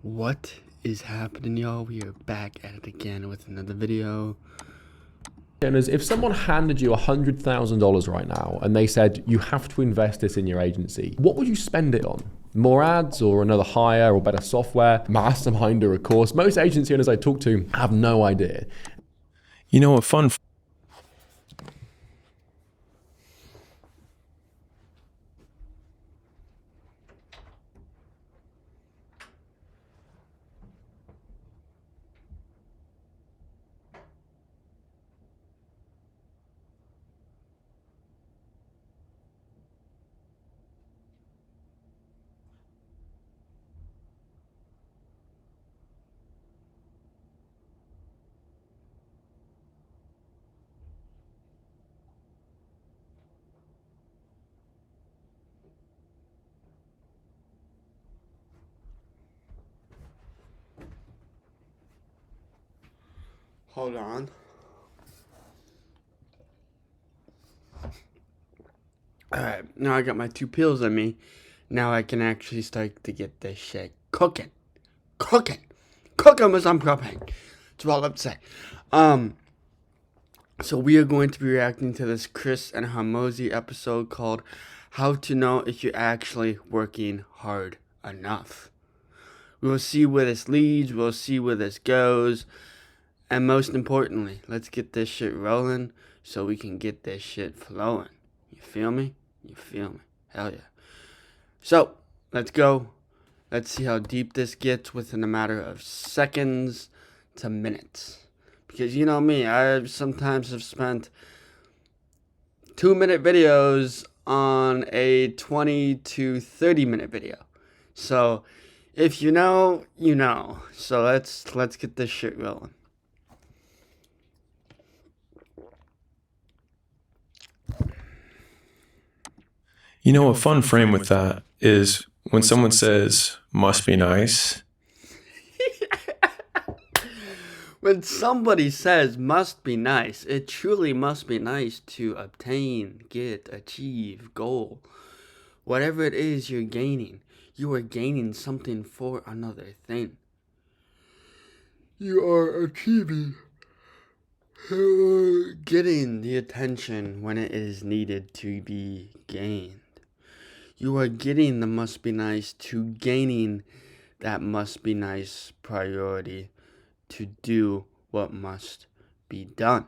What is happening, y'all? We are back at it again with another video. If someone handed you $100,000 right now and they said you have to invest this in your agency, what would you spend it on? More ads or another hire or better software, mastermind or a course? Most agency owners I talk to have no idea. You know, a fun Hold on. Alright, now I got my 2 pills in me. Now I can actually start to get this shit cooking. Cooking with some propane. That's all I'm saying. So we are going to be reacting to this Chris and Hamosi episode called How to Know If You're Actually Working Hard Enough. We will see where this leads, we'll see where this goes, and most importantly, let's get this shit rolling so we can get this shit flowing. You feel me? You feel me? Hell yeah. So, let's go. Let's see how deep this gets within a matter of seconds to minutes. Because you know me, I sometimes have spent 2-minute videos on a 20 to 30-minute video. So, if you know, you know. So let's get this shit rolling. You know, a fun frame with that is when someone says, must be nice. When somebody says must be nice, it truly must be nice to obtain, get, achieve, goal. Whatever it is you're gaining, you are gaining something for another thing. You are achieving, getting the attention when it is needed to be gained. You are getting the must be nice to gaining that must be nice priority to do what must be done.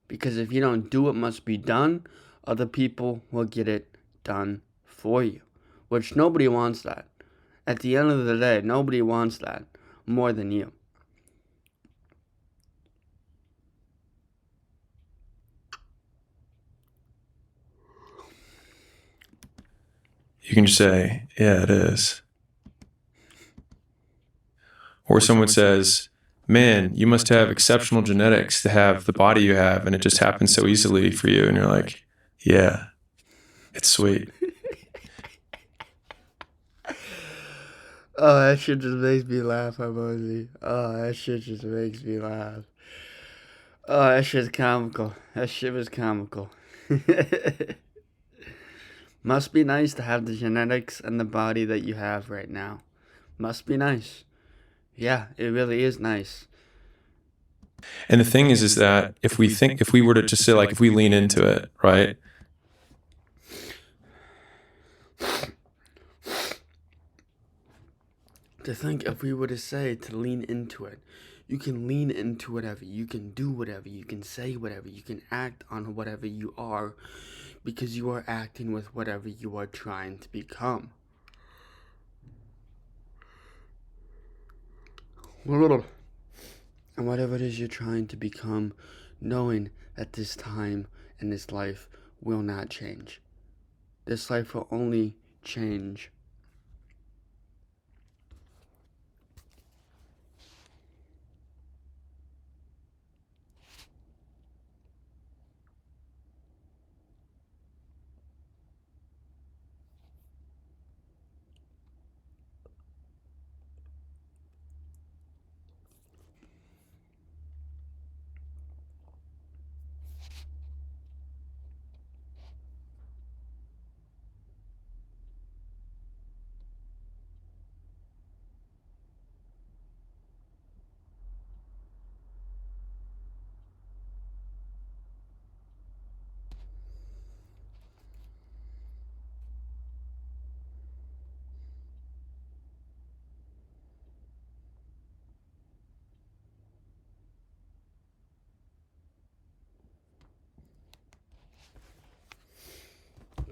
Because if you don't do what must be done, other people will get it done for you. Which nobody wants that. At the end of the day, nobody wants that more than you. You can just say, yeah, it is. Or someone says, man, you must have exceptional genetics to have the body you have, and it just happens so easily for you. And you're like, yeah, it's sweet. Oh, that shit just makes me laugh, Hamosi. Oh, that shit just makes me laugh. Oh, that shit's comical. That shit was comical. Must be nice to have the genetics and the body that you have right now. Must be nice. Yeah, it really is nice. And the thing is that if we were to just say, like, if we lean into it, right? To think if we were to say to lean into it, you can lean into whatever, you can do whatever, you can say whatever, you can act on whatever you are, because you are acting with whatever you are trying to become. And whatever it is you're trying to become, knowing that this time and this life will not change. This life will only change.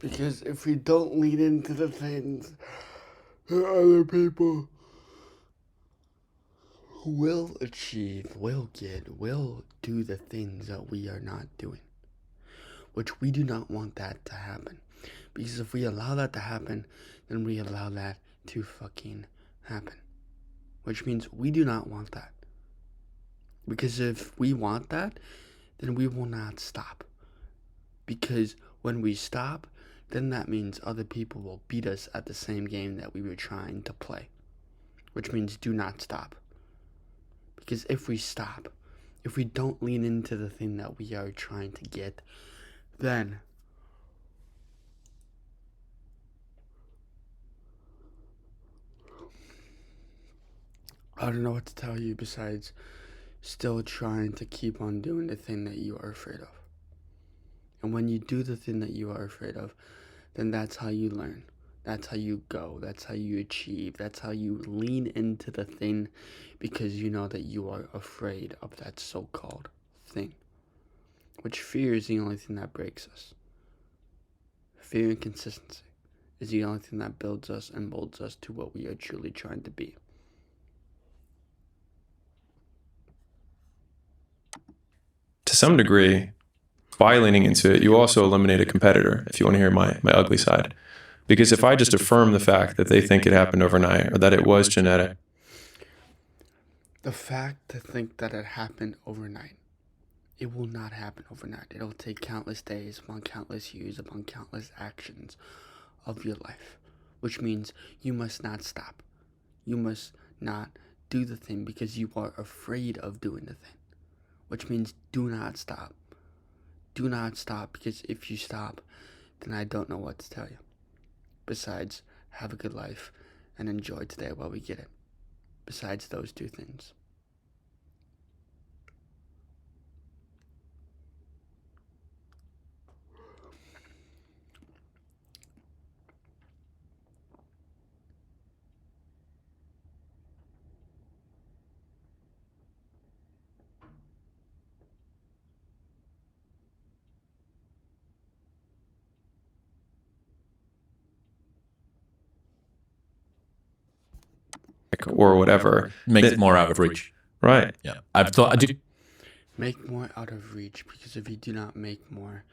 Because if we don't lean into the things that other people will achieve, will get, will do the things that we are not doing, which we do not want that to happen. Because if we allow that to happen, then we allow that to fucking happen. Which means we do not want that. Because if we want that, then we will not stop. Because when we stop, then that means other people will beat us at the same game that we were trying to play. Which means do not stop. Because if we stop, if we don't lean into the thing that we are trying to get, then I don't know what to tell you besides still trying to keep on doing the thing that you are afraid of. And when you do the thing that you are afraid of, then that's how you learn. That's how you go. That's how you achieve. That's how you lean into the thing because you know that you are afraid of that so-called thing. Which fear is the only thing that breaks us. Fear and consistency is the only thing that builds us and molds us to what we are truly trying to be. To some degree, by leaning into it, you also eliminate a competitor, if you want to hear my ugly side. Because if I just affirm the fact that they think it happened overnight or that it was genetic. The fact to think that it happened overnight, it will not happen overnight. It'll take countless days upon countless years upon countless actions of your life. Which means you must not stop. You must not do the thing because you are afraid of doing the thing. Which means do not stop. Do not stop, because if you stop, then I don't know what to tell you. Besides, have a good life and enjoy today while we get it. Besides those two things. Or whatever. Makes more out of reach. Right. Yeah. I've thought, I do. Make more out of reach, because if you do not make more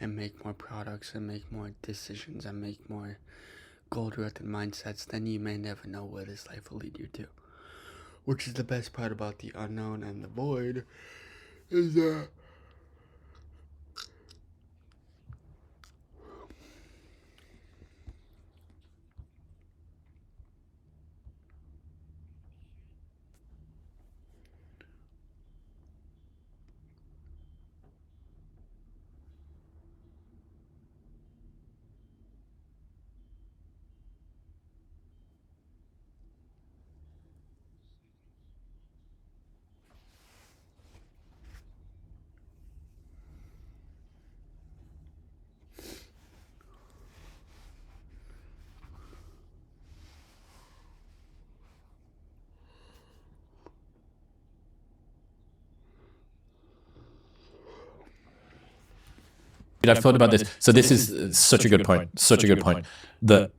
and make more products and make more decisions and make more goal-directed mindsets, then you may never know where this life will lead you to. Which is the best part about the unknown and the void, is that I've thought about this. So this is such a good point. Such a good point. That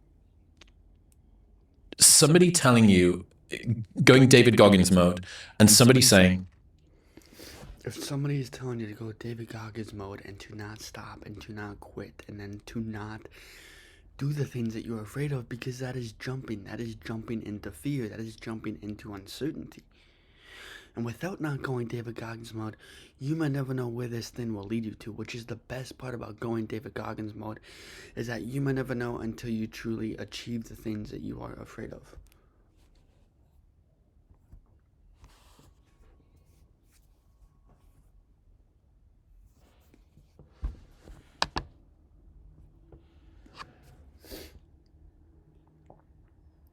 somebody telling you, going David Goggins mode, and somebody saying, if somebody is telling you to go David Goggins mode and to not stop and to not quit and then to not do the things that you're afraid of, because that is jumping into fear, that is jumping into uncertainty. And without not going David Goggins mode, you might never know where this thing will lead you to, which is the best part about going David Goggins mode, is that you might never know until you truly achieve the things that you are afraid of.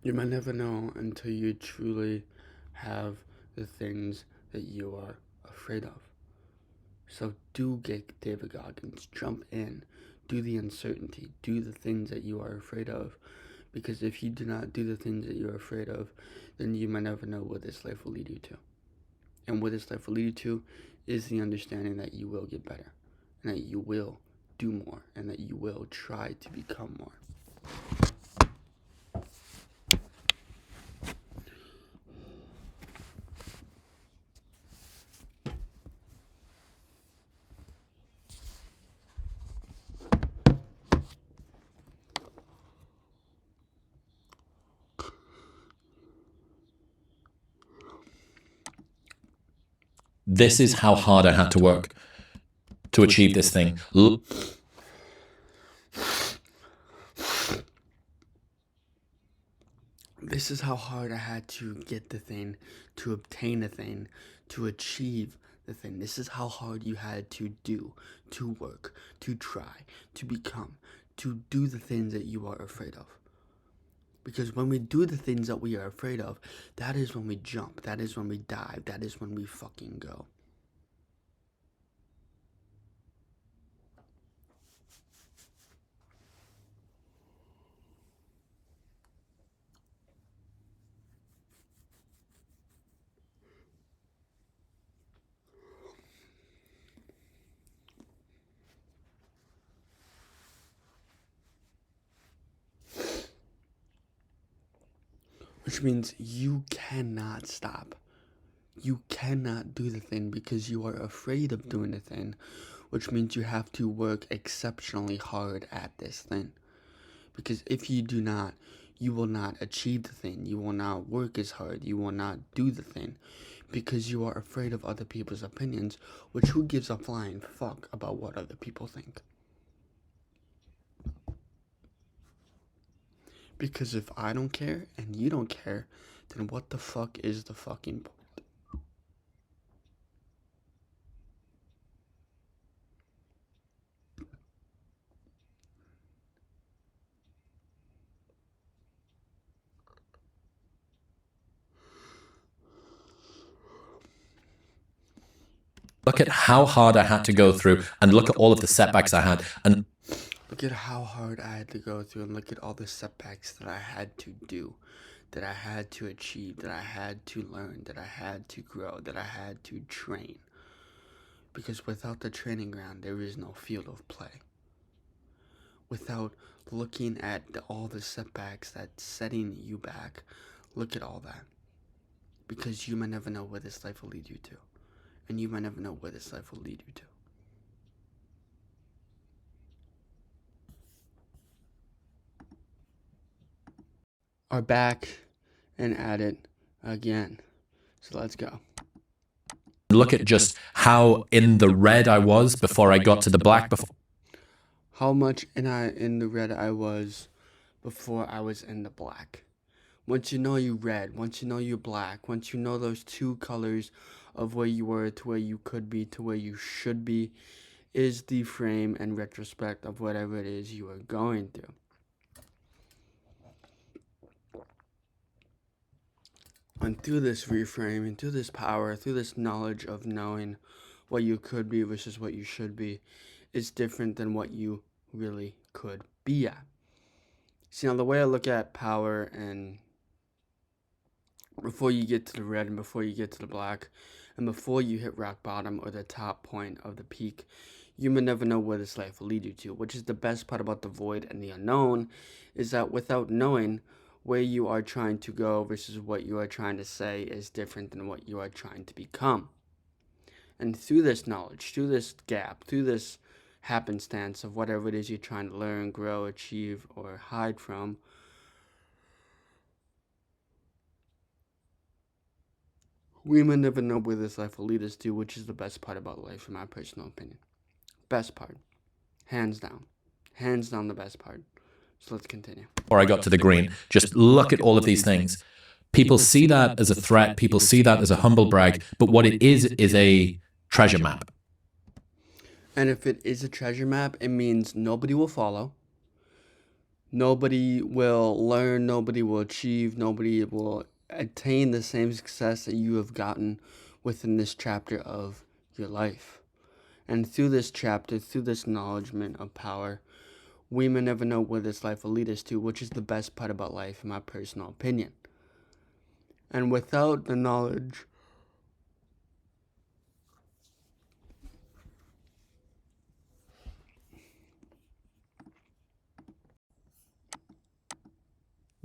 You might never know until you truly have the things that you are afraid of. So do get David Goggins, jump in, do the uncertainty, do the things that you are afraid of. Because if you do not do the things that you're afraid of, then you might never know where this life will lead you to. And where this life will lead you to is the understanding that you will get better and that you will do more and that you will try to become more. This is how hard I had to work to achieve this thing. This is how hard I had to get the thing, to obtain a thing, to achieve the thing. This is how hard you had to do, to work, to try, to become, to do the things that you are afraid of. Because when we do the things that we are afraid of, that is when we jump, that is when we dive, that is when we fucking go. Which means you cannot stop. You cannot do the thing because you are afraid of doing the thing, which means you have to work exceptionally hard at this thing. Because if you do not, you will not achieve the thing. You will not work as hard. You will not do the thing because you are afraid of other people's opinions, which who gives a flying fuck about what other people think? Because if I don't care and you don't care, then what the fuck is the fucking point? Look at how hard I had to go through, and look at all of the setbacks I had. And look at how hard I had to go through, and look at all the setbacks that I had to do, that I had to achieve, that I had to learn, that I had to grow, that I had to train. Because without the training ground, there is no field of play. Without looking at all the setbacks that's setting you back, look at all that. Because you might never know where this life will lead you to. And you might never know where this life will lead you to. Are back and at it again. So let's go. look at just how in the red I was before I got to the black. How much in the red I was before I was in the black. Once you know you're red, once you know you're black, once you know those two colors of where you were to where you could be to where you should be, is the frame and retrospect of whatever it is you are going through. And through this reframe, and through this power, through this knowledge of knowing what you could be versus what you should be, is different than what you really could be at. See, now the way I look at power, and before you get to the red and before you get to the black, and before you hit rock bottom or the top point of the peak, you may never know where this life will lead you to, which is the best part about the void and the unknown, is that without knowing where you are trying to go versus what you are trying to say is different than what you are trying to become. And through this knowledge, through this gap, through this happenstance of whatever it is you're trying to learn, grow, achieve, or hide from, we may never know where this life will lead us to, which is the best part about life, in my personal opinion. Best part. Hands down. Hands down the best part. So let's continue. Before I got to the green, just look at all of these things. People see that as a threat. People see that as a humble brag. But what it is a treasure map. And if it is a treasure map, it means nobody will follow. Nobody will learn. Nobody will achieve. Nobody will attain the same success that you have gotten within this chapter of your life. And through this chapter, through this acknowledgement of power, we may never know where this life will lead us to, which is the best part about life, in my personal opinion. And without the knowledge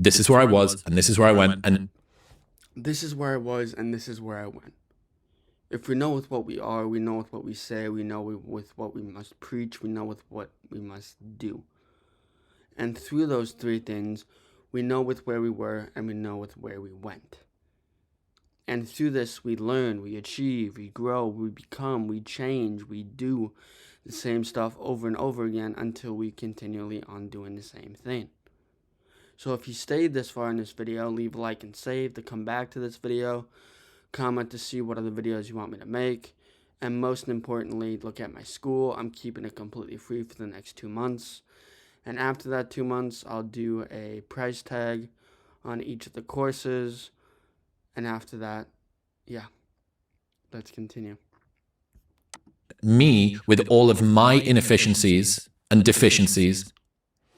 this is where I was and this is where I went. And This is where I was and this is where I went. If we know with what we are, we know with what we say, we know with what we must preach, we know with what we must do. And through those three things, we know with where we were and we know with where we went. And through this, we learn, we achieve, we grow, we become, we change, we do the same stuff over and over again until we continually on doing the same thing. So if you stayed this far in this video, leave a like and save to come back to this video. Comment to see what other videos you want me to make. And most importantly, look at my school. I'm keeping it completely free for the next 2 months. And after that 2 months, I'll do a price tag on each of the courses. And after that, yeah, let's continue. me, with all of my inefficiencies and deficiencies,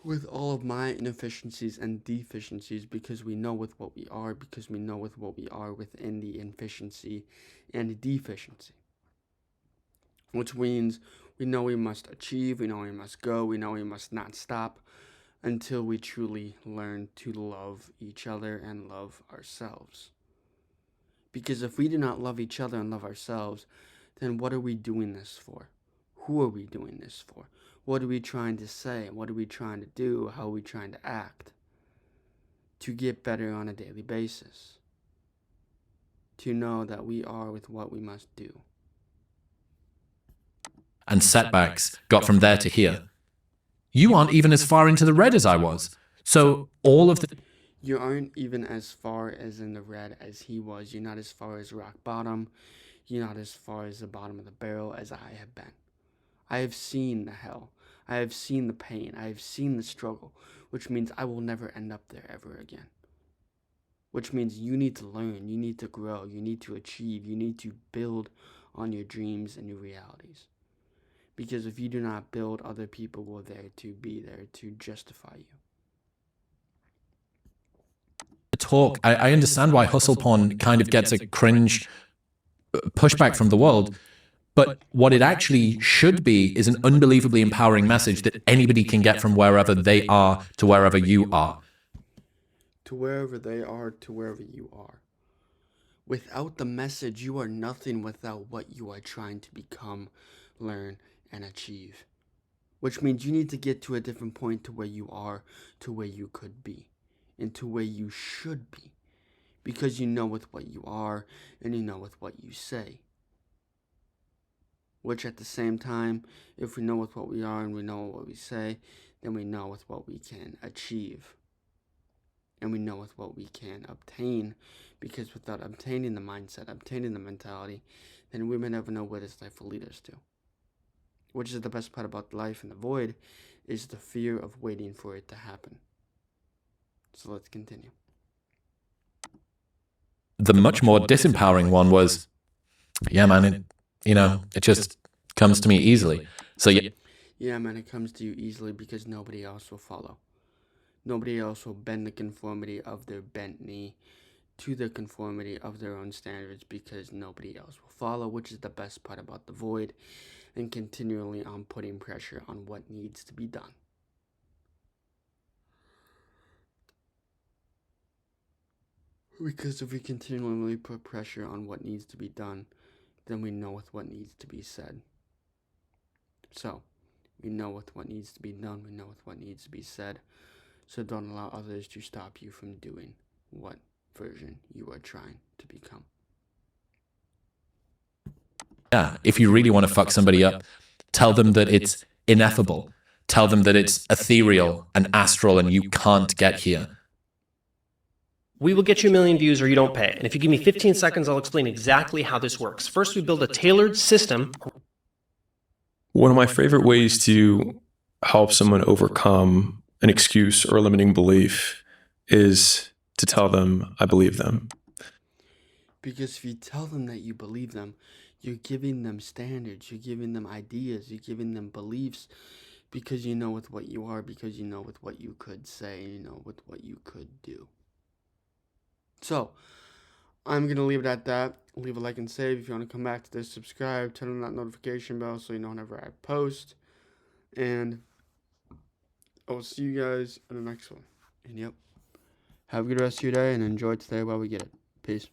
With all of my inefficiencies and deficiencies, because we know with what we are, because we know with what we are within the inefficiency and the deficiency. Which means we know we must achieve, we know we must go, we know we must not stop until we truly learn to love each other and love ourselves. Because if we do not love each other and love ourselves, then what are we doing this for? Who are we doing this for? What are we trying to say? What are we trying to do? How are we trying to act? To get better on a daily basis. To know that we are with what we must do. and setbacks got from there to here. You aren't even as far into the red as I was. So all of the... You aren't even as far as in the red as he was. You're not as far as rock bottom. You're not as far as the bottom of the barrel as I have been. I have seen the hell. I have seen the pain. I have seen the struggle, which means I will never end up there ever again. Which means you need to learn, you need to grow, you need to achieve, you need to build on your dreams and your realities. Because if you do not build, other people will there to be there to justify you. talk, I understand why hustle porn kind of gets a cringe pushback from the world. But what it actually should be is an unbelievably empowering message that anybody can get from wherever they are to wherever you are. To wherever they are, to wherever you are. Without the message, you are nothing without what you are trying to become, learn, and achieve. Which means you need to get to a different point to where you are, to where you could be, and to where you should be. Because you know with what you are, and you know with what you say. Which at the same time, if we know with what we are and we know what we say, then we know with what we can achieve. And we know with what we can obtain. Because without obtaining the mindset, obtaining the mentality, then we may never know where this life will lead us to. Which is the best part about life and the void, is the fear of waiting for it to happen. So let's continue. The much more disempowering one was, yeah, man, it just comes to me easily. So yeah, man, it comes to you easily because nobody else will follow. Nobody else will bend the conformity of their bent knee to the conformity of their own standards because nobody else will follow, which is the best part about the void, and continually on putting pressure on what needs to be done. Because if we continually put pressure on what needs to be done, then we know with what needs to be said. So, we know with what needs to be done, we know with what needs to be said. So don't allow others to stop you from doing what version you are trying to become. yeah, if you really want to fuck somebody up, tell them that it's ineffable. Tell them that it's ethereal and astral and you can't get here. We will get you 1 million views or you don't pay. And if you give me 15 seconds, I'll explain exactly how this works. First, we build a tailored system. One of my favorite ways to help someone overcome an excuse or a limiting belief is to tell them, I believe them. Because if you tell them that you believe them, you're giving them standards, you're giving them ideas, you're giving them beliefs, because you know with what you are, because you know with what you could say, you know with what you could do. So, I'm going to leave it at that. Leave a like and save. If you want to come back to this, subscribe, turn on that notification bell so you know whenever I post. And I will see you guys in the next one. And yep, Have a good rest of your day and enjoy today while we get it. Peace.